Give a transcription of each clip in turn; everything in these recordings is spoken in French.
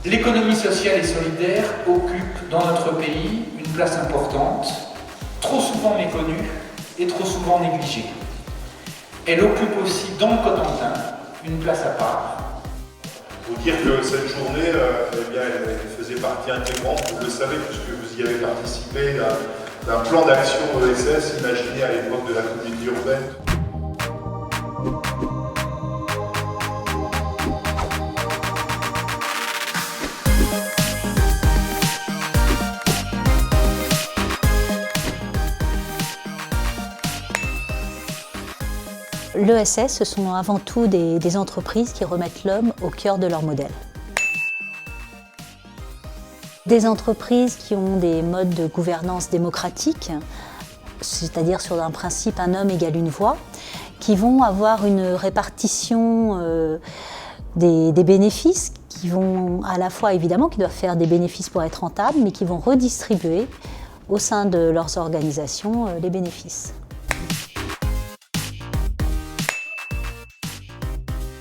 L'économie sociale et solidaire occupe dans notre pays une place importante, trop souvent méconnue et trop souvent négligée. Elle occupe aussi dans le Cotentin une place à part. Il faut dire que cette journée, elle faisait partie intégrante, vous le savez, puisque vous y avez participé, d'un plan d'action ESS imaginé à l'époque de la communauté urbaine. L'ESS, ce sont avant tout des entreprises qui remettent l'homme au cœur de leur modèle. Des entreprises qui ont des modes de gouvernance démocratique, c'est-à-dire sur un principe un homme égale une voix, qui vont avoir une répartition des bénéfices, qui vont à la fois évidemment qui doivent faire des bénéfices pour être rentables, mais qui vont redistribuer au sein de leurs organisations les bénéfices.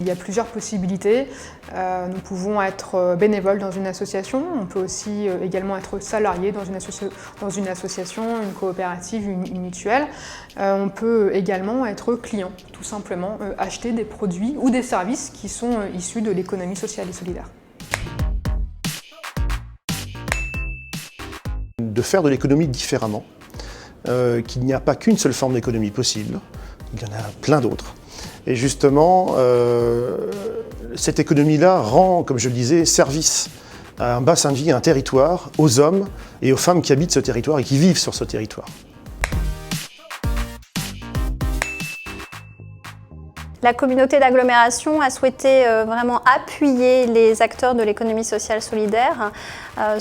Il y a plusieurs possibilités. Nous pouvons être bénévoles dans une association, on peut aussi également être salarié dans une association, une coopérative, une mutuelle. On peut également être client, tout simplement acheter des produits ou des services qui sont issus de l'économie sociale et solidaire. De faire de l'économie différemment, qu'il n'y a pas qu'une seule forme d'économie possible, il y en a plein d'autres. Et justement, cette économie-là rend, comme je le disais, service à un bassin de vie, à un territoire, aux hommes et aux femmes qui habitent ce territoire et qui vivent sur ce territoire. La communauté d'agglomération a souhaité vraiment appuyer les acteurs de l'économie sociale solidaire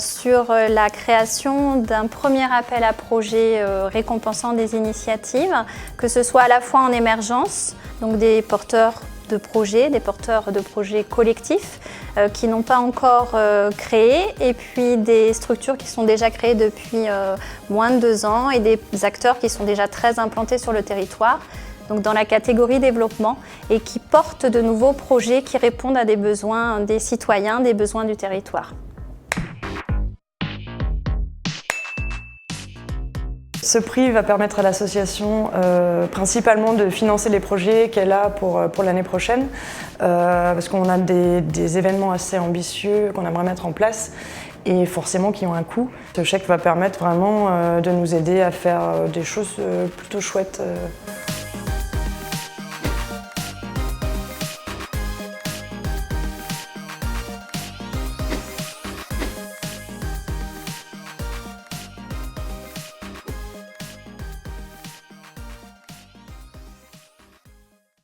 sur la création d'un premier appel à projets récompensant des initiatives, que ce soit à la fois en émergence, donc des porteurs de projets collectifs qui n'ont pas encore créé, et puis des structures qui sont déjà créées depuis moins de 2 ans et des acteurs qui sont déjà très implantés sur le territoire. Donc dans la catégorie développement, et qui portent de nouveaux projets qui répondent à des besoins des citoyens, des besoins du territoire. Ce prix va permettre à l'association principalement de financer les projets qu'elle a pour l'année prochaine, parce qu'on a des événements assez ambitieux qu'on aimerait mettre en place et forcément qui ont un coût. Ce chèque va permettre vraiment de nous aider à faire des choses plutôt chouettes.